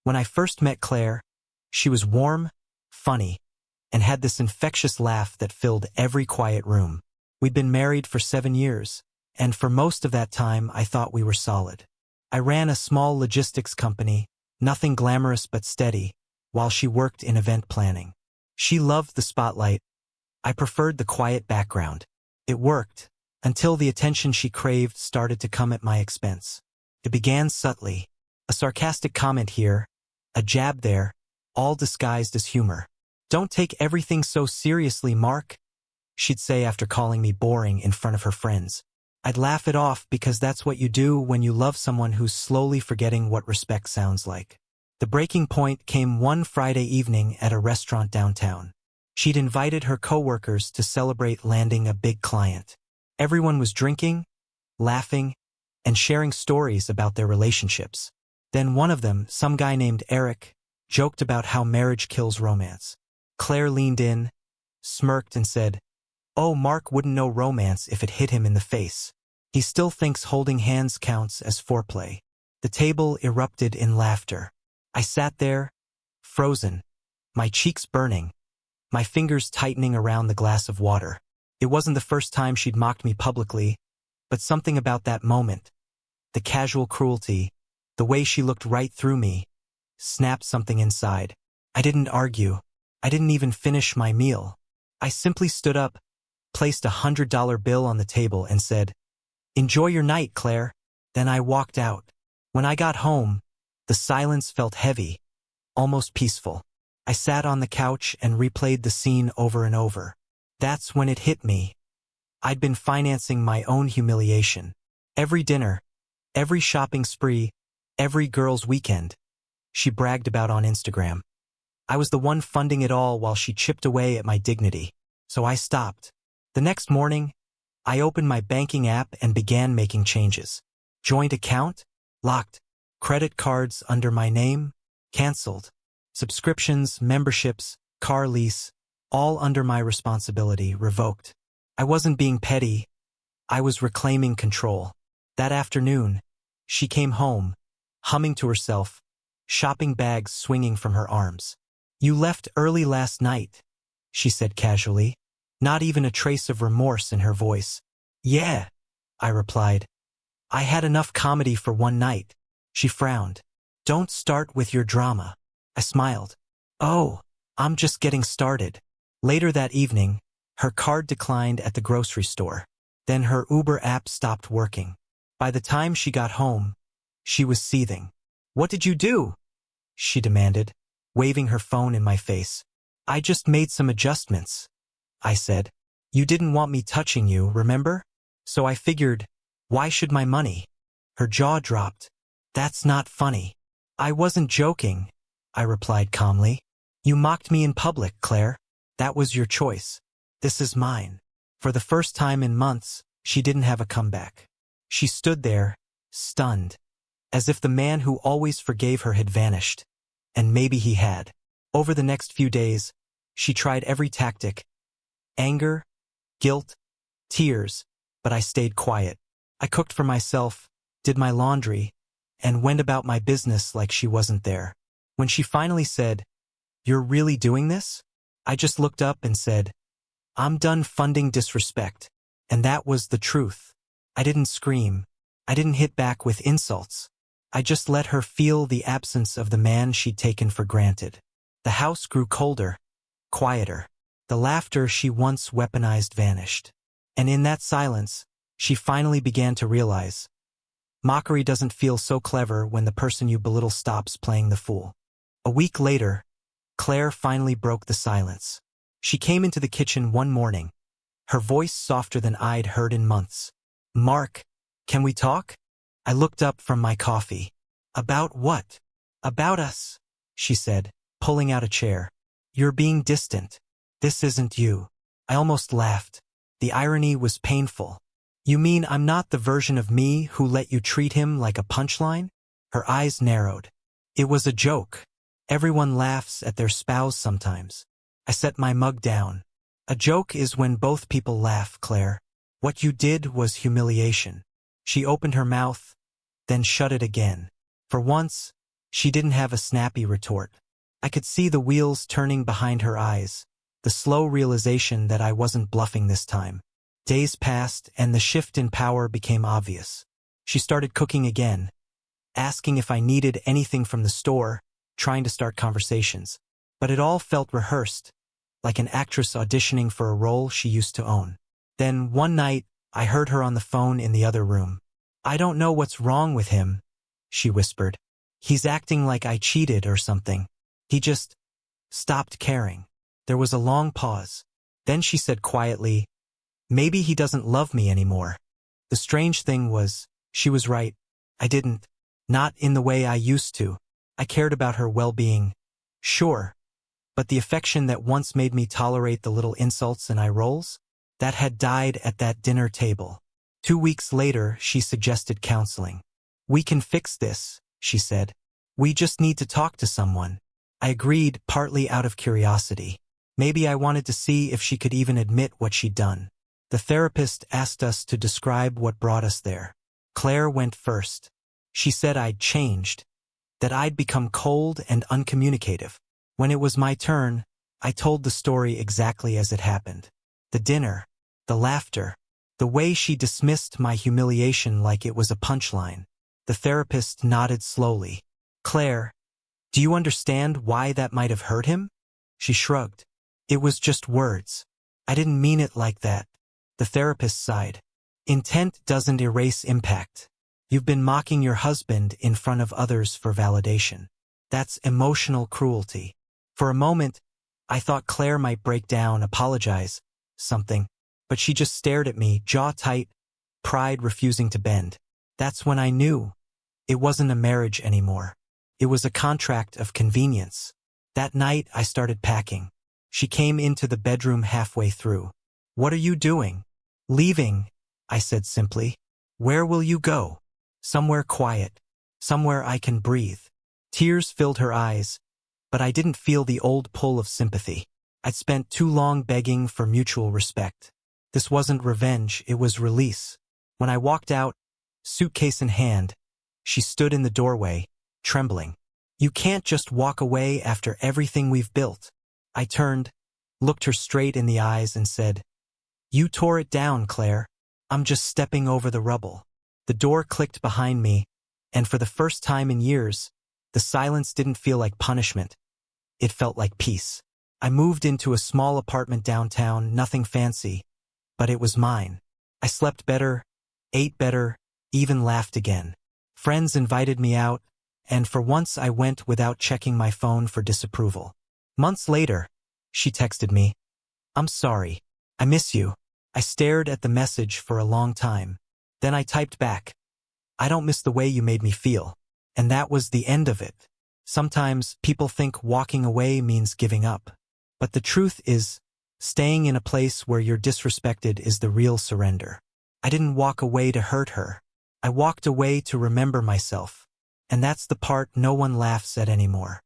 When I first met Claire, she was warm, funny, and had this infectious laugh that filled every quiet room. We'd been married for 7 years, and for most of that time I thought we were solid. I ran a small logistics company, nothing glamorous but steady, while she worked in event planning. She loved the spotlight. I preferred the quiet background. It worked, until the attention she craved started to come at my expense. It began subtly. A sarcastic comment here, a jab there, all disguised as humor. "Don't take everything so seriously, Mark," she'd say after calling me boring in front of her friends. I'd laugh it off because that's what you do when you love someone who's slowly forgetting what respect sounds like. The breaking point came one Friday evening at a restaurant downtown. She'd invited her coworkers to celebrate landing a big client. Everyone was drinking, laughing, and sharing stories about their relationships. Then one of them, some guy named Eric, joked about how marriage kills romance. Claire leaned in, smirked, and said, "Oh, Mark wouldn't know romance if it hit him in the face. He still thinks holding hands counts as foreplay." The table erupted in laughter. I sat there, frozen, my cheeks burning, my fingers tightening around the glass of water. It wasn't the first time she'd mocked me publicly, but something about that moment, the casual cruelty, the way she looked right through me, snapped something inside. I didn't argue. I didn't even finish my meal. I simply stood up, placed $100 bill on the table, and said, "Enjoy your night, Claire." Then I walked out. When I got home, the silence felt heavy, almost peaceful. I sat on the couch and replayed the scene over and over. That's when it hit me. I'd been financing my own humiliation. Every dinner, every shopping spree, every girl's weekend, she bragged about on Instagram. I was the one funding it all while she chipped away at my dignity. So I stopped. The next morning, I opened my banking app and began making changes. Joint account? Locked. Credit cards under my name? Cancelled. Subscriptions, memberships, car lease, all under my responsibility, revoked. I wasn't being petty. I was reclaiming control. That afternoon, she came home, humming to herself, shopping bags swinging from her arms. "You left early last night," she said casually, not even a trace of remorse in her voice. "Yeah," I replied. "I had enough comedy for one night." She frowned. "Don't start with your drama." I smiled. "Oh, I'm just getting started." Later that evening, her card declined at the grocery store. Then her Uber app stopped working. By the time she got home, she was seething. "What did you do?" she demanded, waving her phone in my face. "I just made some adjustments," I said. "You didn't want me touching you, remember? So I figured, why should my money?" Her jaw dropped. "That's not funny." "I wasn't joking," I replied calmly. "You mocked me in public, Claire. That was your choice. This is mine." For the first time in months, she didn't have a comeback. She stood there, stunned, as if the man who always forgave her had vanished. And maybe he had. Over the next few days, she tried every tactic. Anger, guilt, tears, but I stayed quiet. I cooked for myself, did my laundry, and went about my business like she wasn't there. When she finally said, "You're really doing this?" I just looked up and said, "I'm done funding disrespect." And that was the truth. I didn't scream. I didn't hit back with insults. I just let her feel the absence of the man she'd taken for granted. The house grew colder, quieter. The laughter she once weaponized vanished. And in that silence, she finally began to realize, mockery doesn't feel so clever when the person you belittle stops playing the fool. A week later, Claire finally broke the silence. She came into the kitchen one morning, her voice softer than I'd heard in months. "Mark, can we talk?" I looked up from my coffee. "About what?" "About us," she said, pulling out a chair. "You're being distant. This isn't you." I almost laughed. The irony was painful. "You mean I'm not the version of me who let you treat him like a punchline?" Her eyes narrowed. "It was a joke. Everyone laughs at their spouse sometimes." I set my mug down. "A joke is when both people laugh, Claire. What you did was humiliation." She opened her mouth, then shut it again. For once, She didn't have a snappy retort. I could see the wheels turning behind her eyes, the slow realization that I wasn't bluffing this time. Days passed, and the shift in power became obvious. She started cooking again, asking if I needed anything from the store, trying to start conversations. But it all felt rehearsed, like an actress auditioning for a role she used to own. Then, one night, I heard her on the phone in the other room. "I don't know what's wrong with him," she whispered. "He's acting like I cheated or something. He just stopped caring." There was a long pause. Then she said quietly, "Maybe he doesn't love me anymore." The strange thing was, she was right. I didn't. Not in the way I used to. I cared about her well-being, sure, but the affection that once made me tolerate the little insults and eye rolls, that had died at that dinner table. 2 weeks later, she suggested counseling. "We can fix this," she said. "We just need to talk to someone." I agreed, partly out of curiosity. Maybe I wanted to see if she could even admit what she'd done. The therapist asked us to describe what brought us there. Claire went first. She said I'd changed, that I'd become cold and uncommunicative. When it was my turn, I told the story exactly as it happened. The dinner, the laughter, the way she dismissed my humiliation like it was a punchline. The therapist nodded slowly. "Claire, do you understand why that might have hurt him?" She shrugged. "It was just words. I didn't mean it like that." The therapist sighed. "Intent doesn't erase impact. You've been mocking your husband in front of others for validation. That's emotional cruelty." For a moment, I thought Claire might break down, apologize, something, but she just stared at me, jaw tight, pride refusing to bend. That's when I knew it wasn't a marriage anymore. It was a contract of convenience. That night, I started packing. She came into the bedroom halfway through. "What are you doing?" "Leaving," I said simply. "Where will you go?" "Somewhere quiet. Somewhere I can breathe." Tears filled her eyes, but I didn't feel the old pull of sympathy. I'd spent too long begging for mutual respect. This wasn't revenge, it was release. When I walked out, suitcase in hand, she stood in the doorway, trembling. "You can't just walk away after everything we've built." I turned, looked her straight in the eyes and said, "You tore it down, Claire. I'm just stepping over the rubble." The door clicked behind me, and for the first time in years, the silence didn't feel like punishment. It felt like peace. I moved into a small apartment downtown, nothing fancy, but it was mine. I slept better, ate better, even laughed again. Friends invited me out, and for once I went without checking my phone for disapproval. Months later, she texted me, "I'm sorry. I miss you." I stared at the message for a long time. Then I typed back, "I don't miss the way you made me feel." And that was the end of it. Sometimes people think walking away means giving up. But the truth is, staying in a place where you're disrespected is the real surrender. I didn't walk away to hurt her. I walked away to remember myself. And that's the part no one laughs at anymore.